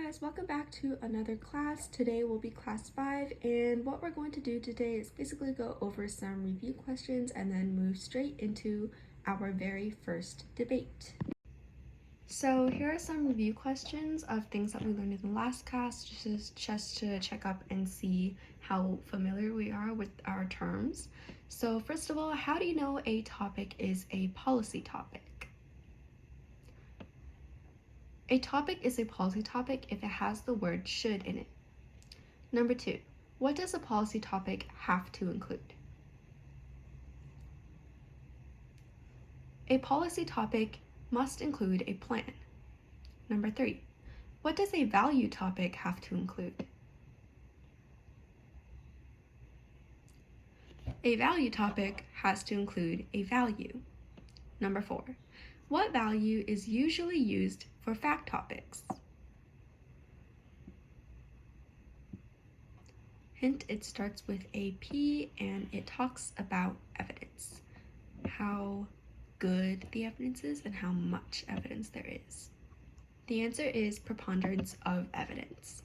guys, welcome back to another class. Today will be class 5, and what we're going to do today is basically go over some review questions and then move straight into our very first debate. So here are some review questions of things that we learned in the last class, just to check up and see how familiar we are with our terms. So first of all, how do you know a topic is a policy topic? A topic is a policy topic if it has the word should in it. Number 2, what does a policy topic have to include? A policy topic must include a plan. Number 3, what does a value topic have to include? A value topic has to include a value. Number 4, what value is usually used for fact topics? Hint, it starts with a P and it talks about evidence. How good the evidence is and how much evidence there is. The answer is preponderance of evidence.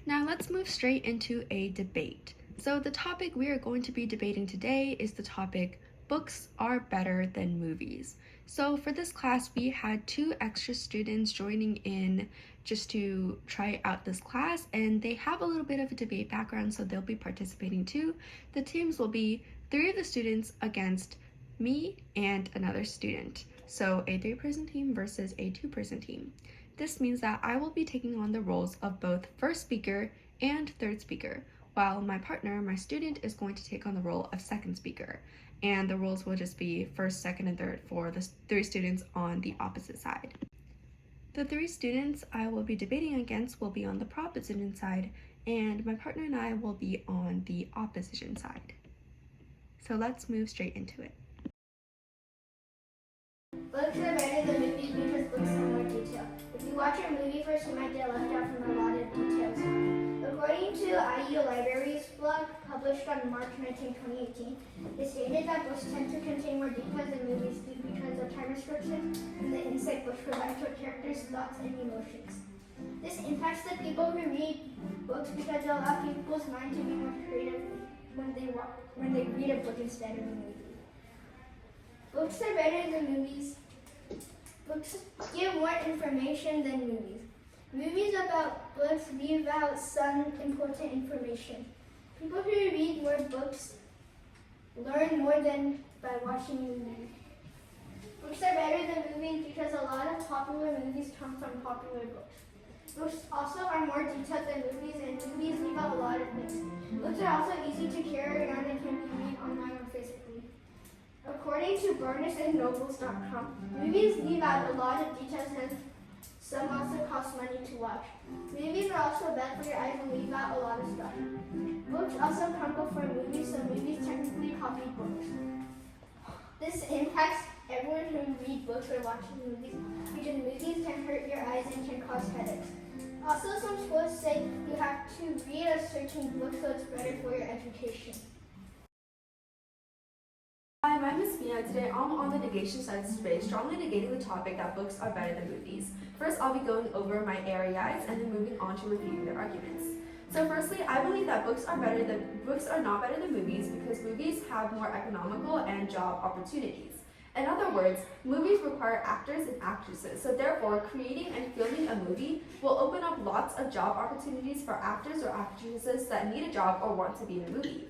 Now let's move straight into a debate. So the topic we are going to be debating today is the topic books are better than movies. So for this class, we had 2 extra students joining in just to try out this class, and they have a little bit of a debate background, so they'll be participating too. The teams will be 3 of the students against me and another student. So a 3-person team versus a 2-person team. This means that I will be taking on the roles of both first speaker and third speaker, while my partner, my student, is going to take on the role of second speaker. And the roles will just be first, second, and third for the 3 students on the opposite side. The 3 students I will be debating against will be on the proposition side, and my partner and I will be on the opposition side. So let's move straight into it. Books are better than movies because books have more detail. If you watch a movie first, you might get left out from a lot of details. According to IU Libraries blog, published on March 19, 2018, it stated that books tend to contain more details than movies do because of time restrictions and the insight books provide to characters' thoughts and emotions. This impacts the people who read books because it allows people's mind to be more creative when they read a book instead of a movie. Books are better than movies. Books give more information than movies. Movies about books leave out some important information. People who read more books learn more than by watching movies. Books are better than movies because a lot of popular movies come from popular books. Books also are more detailed than movies, and movies leave out a lot of things. Books are also easy to carry around and can be read online or physically. According to BarnesandNobles.com, movies leave out a lot of details and some also cost money to watch. Movies are also bad for your eyes and leave out a lot of stuff. Books also come before movies, so movies technically copy books. This impacts everyone who reads books or watches movies because movies can hurt your eyes and can cause headaches. Also, some schools say you have to read a certain book so it's better for your education. Hi, my name is Mia. Today I'm on the negation side of debate, strongly negating the topic that books are better than movies. First, I'll be going over my areas and then moving on to reviewing their arguments. So firstly, I believe that books are not better than movies because movies have more economical and job opportunities. In other words, movies require actors and actresses, so therefore creating and filming a movie will open up lots of job opportunities for actors or actresses that need a job or want to be in a movie.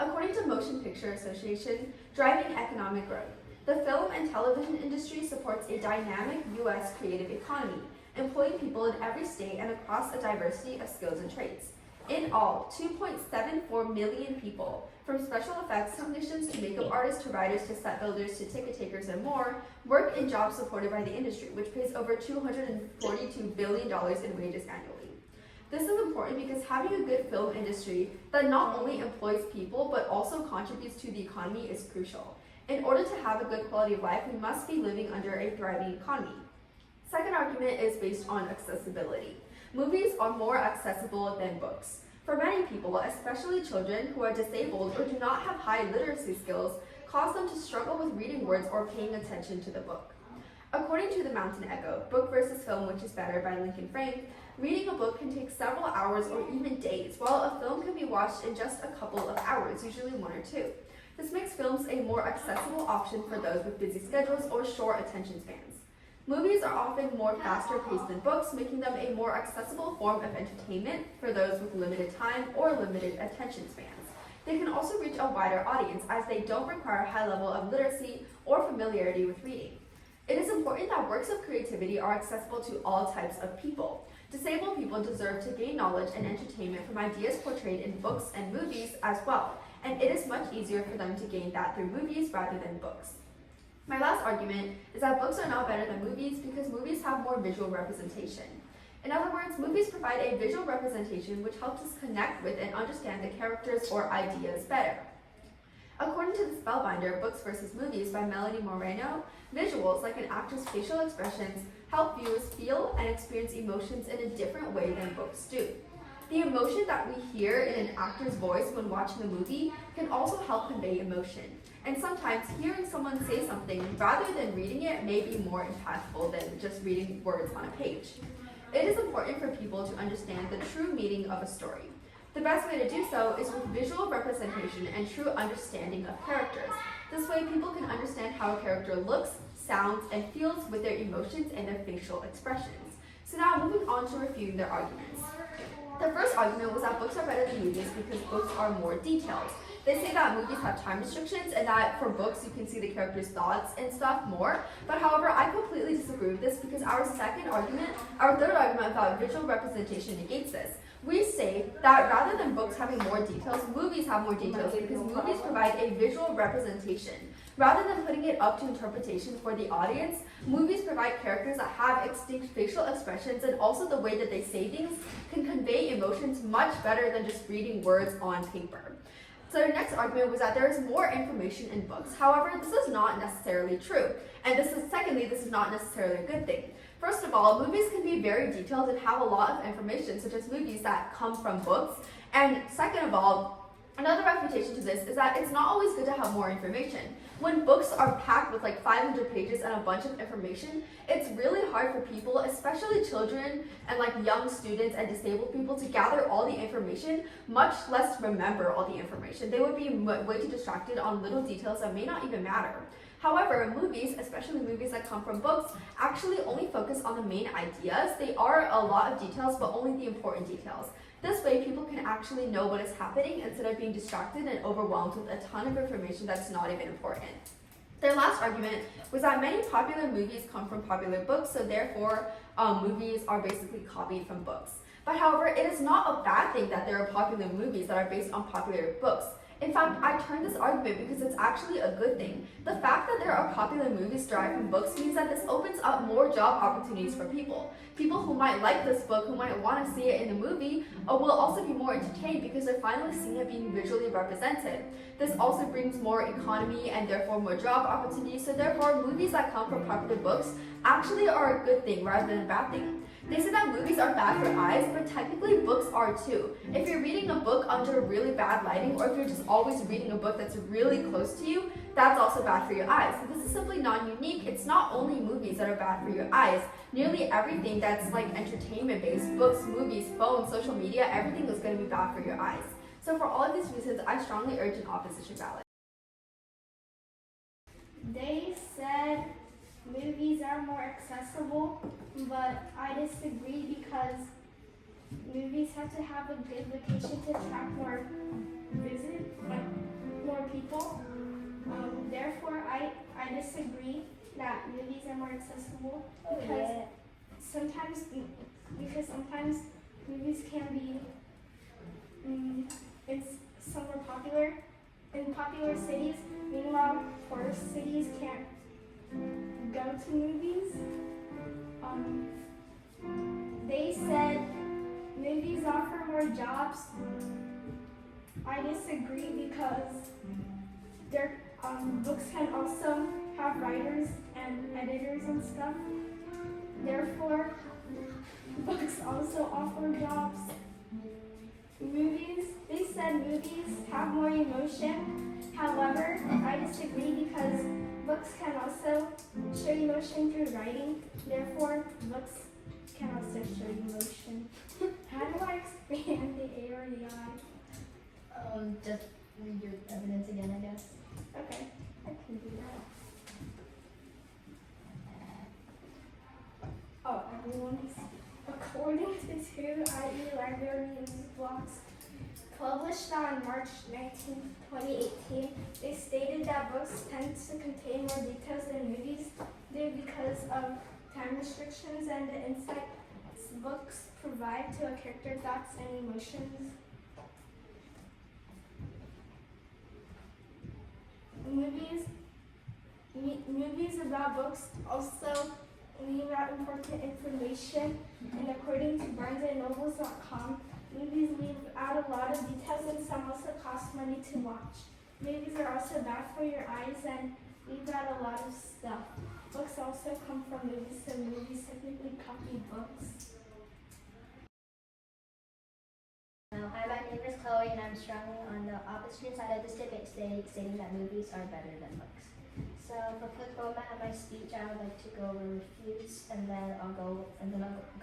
According to Motion Picture Association, driving economic growth, the film and television industry supports a dynamic U.S. creative economy, employing people in every state and across a diversity of skills and trades. In all, 2.74 million people, from special effects technicians to makeup artists to writers to set builders to ticket takers and more, work in jobs supported by the industry, which pays over $242 billion in wages annually. This is important because having a good film industry that not only employs people but also contributes to the economy is crucial. In order to have a good quality of life, we must be living under a thriving economy. Second argument is based on accessibility. Movies are more accessible than books. For many people, especially children who are disabled or do not have high literacy skills, cause them to struggle with reading words or paying attention to the book. According to the Mountain Echo, Book versus Film, Which is Better by Lincoln Frank, reading a book can take several hours or even days, while a film can be watched in just a couple of hours, usually 1 or 2. This makes films a more accessible option for those with busy schedules or short attention spans. Movies are often more faster paced than books, making them a more accessible form of entertainment for those with limited time or limited attention spans. They can also reach a wider audience as they don't require a high level of literacy or familiarity with reading. It is important that works of creativity are accessible to all types of people. Disabled people deserve to gain knowledge and entertainment from ideas portrayed in books and movies as well, and it is much easier for them to gain that through movies rather than books. My last argument is that books are not better than movies because movies have more visual representation. In other words, movies provide a visual representation which helps us connect with and understand the characters or ideas better. According to the Spellbinder, Books versus Movies by Melanie Moreno, visuals, like an actor's facial expressions, help viewers feel and experience emotions in a different way than books do. The emotion that we hear in an actor's voice when watching a movie can also help convey emotion. And sometimes hearing someone say something rather than reading it may be more impactful than just reading words on a page. It is important for people to understand the true meaning of a story. The best way to do so is with visual representation and true understanding of characters. This way people can understand how a character looks, sounds, and feels with their emotions and their facial expressions. So now moving on to reviewing their arguments. The first argument was that books are better than movies because books are more detailed. They say that movies have time restrictions and that for books you can see the characters' thoughts and stuff more. But however, I completely disagree with this because our third argument about visual representation negates this. We say that rather than books having more details, movies have more details because movies provide a visual representation. Rather than putting it up to interpretation for the audience, movies provide characters that have distinct facial expressions, and also the way that they say things can convey emotions much better than just reading words on paper. So the next argument was that there is more information in books. However, this is not necessarily true. And this is not necessarily a good thing. First of all, movies can be very detailed and have a lot of information, such as movies that come from books. And second of all, another refutation to this is that it's not always good to have more information. When books are packed with like 500 pages and a bunch of information, it's really hard for people, especially children and like young students and disabled people, to gather all the information, much less remember all the information. They would be way too distracted on little details that may not even matter. However, movies, especially movies that come from books, actually only focus on the main ideas. They are a lot of details, but only the important details. This way, people can actually know what is happening instead of being distracted and overwhelmed with a ton of information that's not even important. Their last argument was that many popular movies come from popular books, so therefore movies are basically copied from books. But however, it is not a bad thing that there are popular movies that are based on popular books. In fact, I turned this argument because it's actually a good thing. The fact that there are popular movies derived from books means that this opens up more job opportunities for people. People who might like this book, who might want to see it in the movie, will also be more entertained because they're finally seeing it being visually represented. This also brings more economy and therefore more job opportunities, so therefore movies that come from popular books actually are a good thing rather than a bad thing. They say that movies are bad for eyes, but technically books are too. If you're reading a book under really bad lighting, or if you're just always reading a book that's really close to you, that's also bad for your eyes. So this is simply non-unique. It's not only movies that are bad for your eyes. Nearly everything that's like entertainment-based, books, movies, phones, social media, everything is going to be bad for your eyes. So for all of these reasons, I strongly urge an opposition ballot. They said movies are more accessible, but I disagree because movies have to have a good location to attract more more people. Therefore, I disagree that movies are more accessible because sometimes movies can be somewhere popular in popular cities. Meanwhile, poor cities can't go to movies. They said movies offer more jobs. I disagree because their books can also have writers and editors and stuff. Therefore, books also offer jobs. They said movies have more emotion. However, I disagree because books can also show emotion through writing. Therefore, books can also show emotion. How do I expand the A or the I? Just read your evidence again, I guess. Okay, I can do that. Oh, everyone is. According to two IE librarians' blogs published on March 19, 2018, they stated that books tend to contain more details than movies do because of time restrictions and the insights books provide to a character's thoughts and emotions. Movies about books also leave out important information, and according to BarnesandNobles.com, movies leave out a lot of details and some also cost money to watch. Movies are also bad for your eyes and leave out a lot of stuff. Books also come from movies, so movies technically copy books. Hi, my name is Chloe, and I'm strongly on the opposite side of this debate, stating that movies are better than books. So, for quick format of my speech, I would like to go over refutes, and then I'll go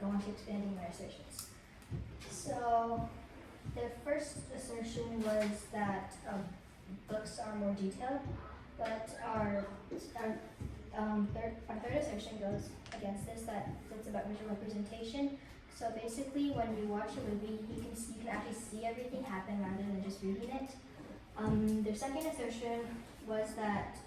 on to expanding my assertions. So, the first assertion was that books are more detailed, but our third assertion goes against this, that it's about visual representation. So basically, when you watch a movie, you can actually see everything happen rather than just reading it. The second assertion was that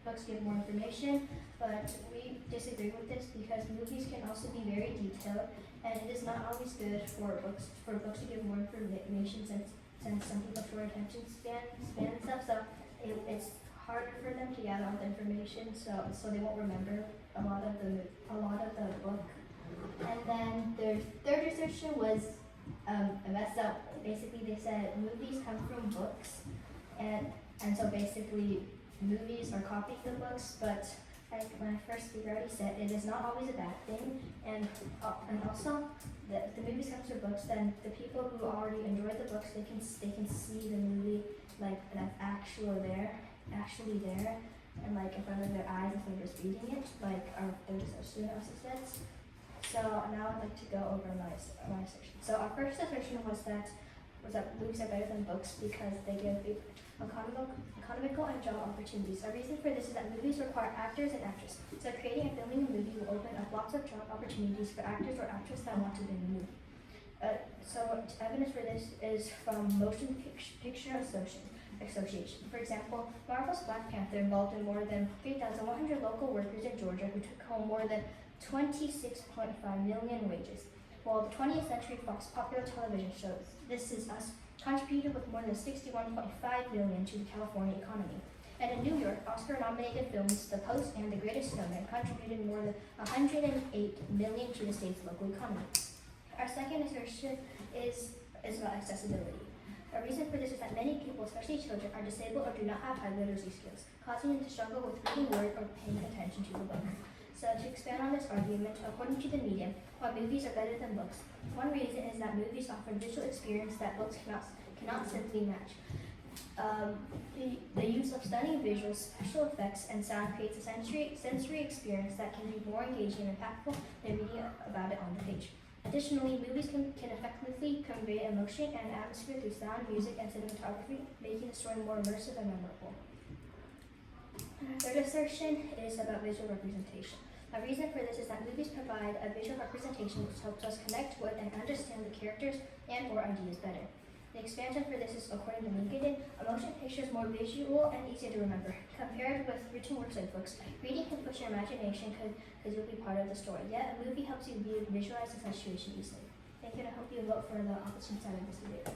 books give more information, but we disagree with this because movies can also be very detailed, and it is not always good for books to give more information since some people have short attention span and stuff. So it's harder for them to gather all the information, so they won't remember a lot of the book. And then their third assertion was a mess up. Basically, they said movies come from books, and so basically movies are copying the books. But like my first speaker already said, it is not always a bad thing. And also, the movies come from books. Then the people who already enjoy the books, they can see the movie like that's actually there, and like in front of their eyes instead of just reading it, like our third assertion also says. So now I'd like to go over my assertion. So our first assertion was that movies are better than books because they give economical and job opportunities. A reason for this is that movies require actors and actresses. So creating and filming a movie will open up lots of job opportunities for actors or actresses that want to be in the movie. So evidence for this is from Motion Picture Association. For example, Marvel's Black Panther involved in more than 3,100 local workers in Georgia who took home more than 26.5 million wages, while the 20th Century Fox popular television show This Is Us contributed with more than 61.5 million to the California economy. And in New York, Oscar-nominated films The Post and The Greatest Showman contributed more than 108 million to the state's local economy. Our second assertion is about accessibility. A reason for this is that many people, especially children, are disabled or do not have high literacy skills, causing them to struggle with reading word or paying attention to the book. So to expand on this argument, according to the media, why movies are better than books, one reason is that movies offer visual experience that books cannot simply match. The use of stunning visuals, special effects, and sound creates a sensory experience that can be more engaging and impactful than reading about it on the page. Additionally, movies can effectively convey emotion and atmosphere through sound, music, and cinematography, making the story more immersive and memorable. Third assertion is about visual representation. A reason for this is that movies provide a visual representation which helps us connect with and understand the characters and or ideas better. The expansion for this is, according to Lincoln, a motion picture is more visual and easier to remember. Compared with written works like books, reading can push your imagination because you'll be part of the story. Yet, a movie helps you visualize the situation easily. Thank you, and I hope you vote for the opposite side of this debate.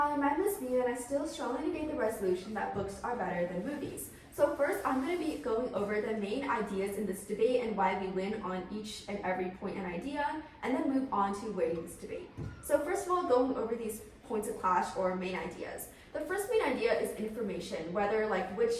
Hi, my name is Mia, and I still strongly negate the resolution that books are better than movies. So first, I'm going to be going over the main ideas in this debate and why we win on each and every point and idea, and then move on to weighing this debate. So first of all, going over these points of clash or main ideas. The first main idea is information, whether which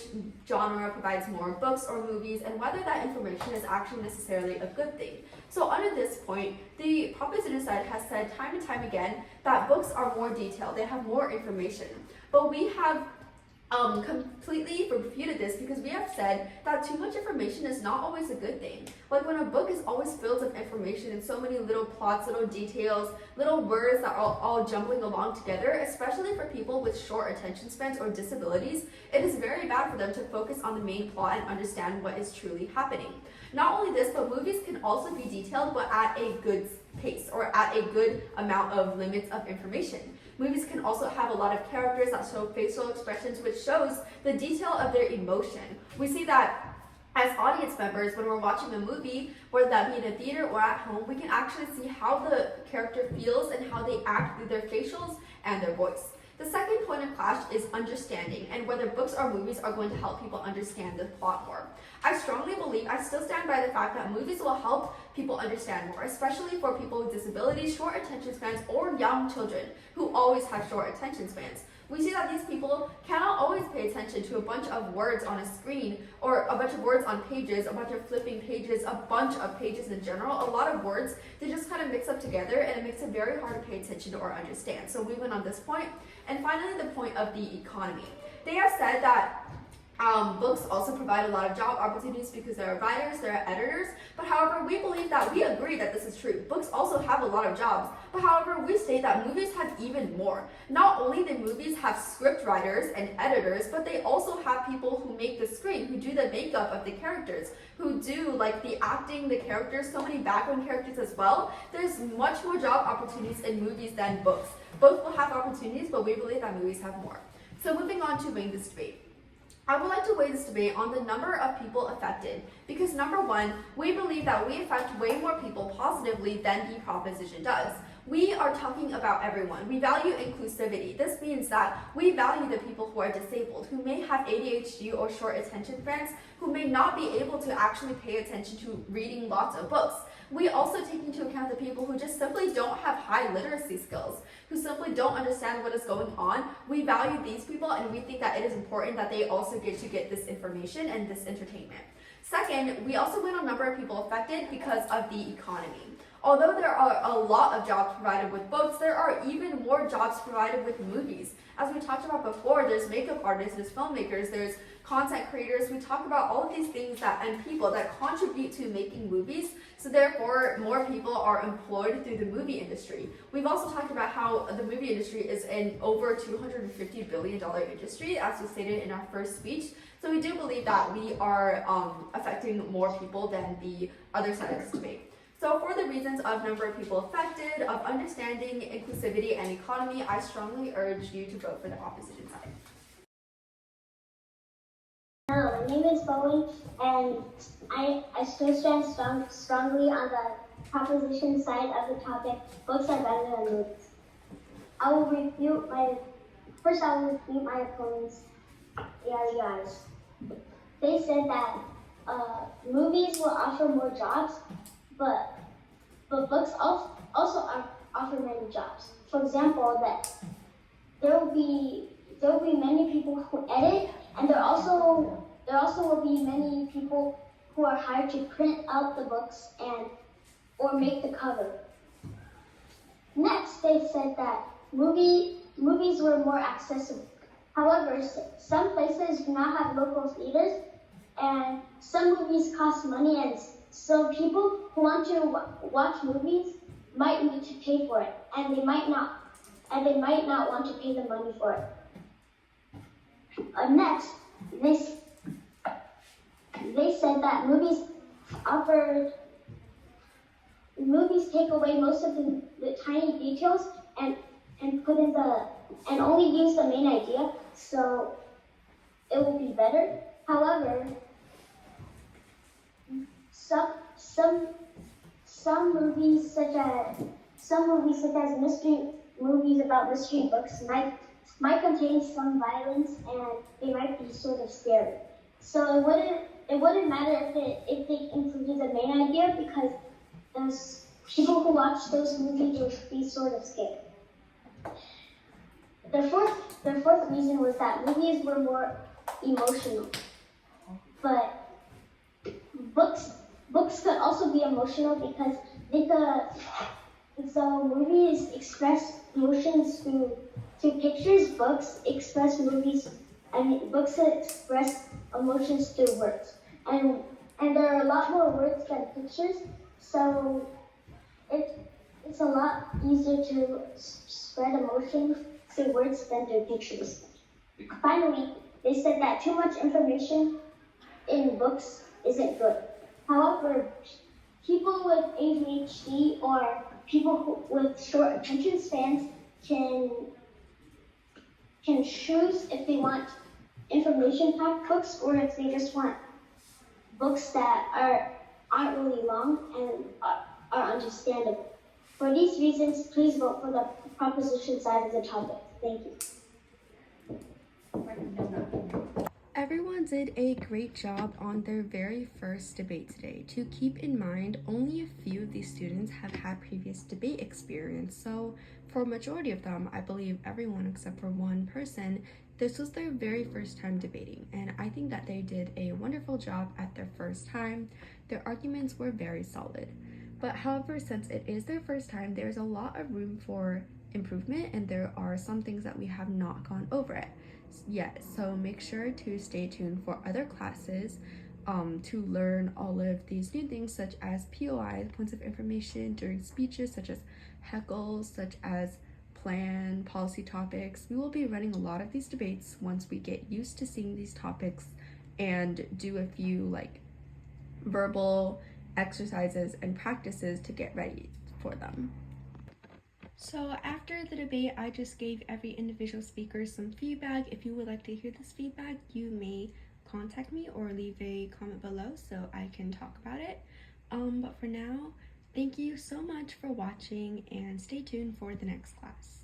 genre provides more, books or movies, and whether that information is actually necessarily a good thing. So under this point, the proposition side has said time and time again that books are more detailed, they have more information. but we have completely refuted this because we have said that too much information is not always a good thing. Like when a book is always filled with information and so many little plots, little details, little words that are all jumbling along together, especially for people with short attention spans or disabilities, it is very bad for them to focus on the main plot and understand what is truly happening. Not only this, but movies can also be detailed but at a good pace or at a good amount of limits of information. Movies can also have a lot of characters that show facial expressions, which shows the detail of their emotion. We see that as audience members, when we're watching a movie, whether that be in a theater or at home, we can actually see how the character feels and how they act through their facials and their voice. The second point of clash is understanding and whether books or movies are going to help people understand the plot more. I strongly believe, I still stand by the fact that movies will help people understand more, especially for people with disabilities, short attention spans, or young children who always have short attention spans. We see that these people cannot always pay attention to a bunch of words on a screen or a bunch of words on pages, a bunch of flipping pages, a bunch of pages in general. A lot of words, they just kind of mix up together and it makes it very hard to pay attention to or understand. So we went on this point. And finally, the point of the economy. They have said that books also provide a lot of job opportunities because there are writers, there are editors, but however, we believe that we agree that this is true. Books also have a lot of jobs, but however, we state that movies have even more. Not only do movies have script writers and editors, but they also have people who make the screen, who do the makeup of the characters, who do like the acting, the characters, so many background characters as well. There's much more job opportunities in movies than books. Both will have opportunities, but we believe that movies have more. So moving on to weighing this debate. I would like to weigh this debate on the number of people affected because number one, we believe that we affect way more people positively than the proposition does. We are talking about everyone. We value inclusivity. This means that we value the people who are disabled, who may have ADHD or short attention spans, who may not be able to actually pay attention to reading lots of books. We also take into account the people who just simply don't have high literacy skills, who simply don't understand what is going on. We value these people and we think that it is important that they also get to get this information and this entertainment. Second, we also went on number of people affected because of the economy. Although there are a lot of jobs provided with books, there are even more jobs provided with movies. As we talked about before, there's makeup artists, there's filmmakers, there's content creators. We talk about all of these things and people that contribute to making movies, so therefore more people are employed through the movie industry. We've also talked about how the movie industry is an over $250 billion industry, as we stated in our first speech. So we do believe that we are affecting more people than the other side of this debate. So for the reasons of number of people affected, of understanding, inclusivity, and economy, I strongly urge you to vote for the opposition side. Hello, my name is Bowen, and I still stand strongly on the proposition side of the topic, books are better than movies. I will refute my opponent's yada-yadas. They said that movies will offer more jobs, but books also offer many jobs. For example, that there will be many people who edit, and there also will be many people who are hired to print out the books or make the cover. Next, they said that movies were more accessible. However, some places do not have local theaters, and some movies cost money, and so people who want to watch movies might need to pay for it, and they might not want to pay the money for it. Next, they said that movies take away most of the tiny details and only use the main idea, so it will be better. However, some movies such as mystery movies about mystery books might contain some violence, and they might be sort of scary. So it wouldn't matter if they included the main idea, because those people who watch those movies would be sort of scared. The fourth reason was that movies were more emotional, but books could also be emotional because movies express emotions through To pictures, books express books express emotions through words. And there are a lot more words than pictures, so it's a lot easier to spread emotions through words than through pictures. Finally, they said that too much information in books isn't good. However, people with ADHD or with short attention spans can choose if they want information-packed books or if they just want books that aren't really long and are understandable. For these reasons, please vote for the proposition side of the topic. Thank you. Everyone did a great job on their very first debate today. To keep in mind, only a few of these students have had previous debate experience, so for a majority of them, I believe everyone except for one person, this was their very first time debating, and I think that they did a wonderful job at their first time. Their arguments were very solid. But however, since it is their first time, there's a lot of room for improvement, and there are some things that we have not gone over yet. So make sure to stay tuned for other classes to learn all of these new things, such as POIs, points of information during speeches, such as heckles, such as plan, policy topics. We will be running a lot of these debates once we get used to seeing these topics and do a few like verbal exercises and practices to get ready for them. So after the debate, I just gave every individual speaker some feedback. If you would like to hear this feedback, you may contact me or leave a comment below so I can talk about it. But for now, thank you so much for watching and stay tuned for the next class.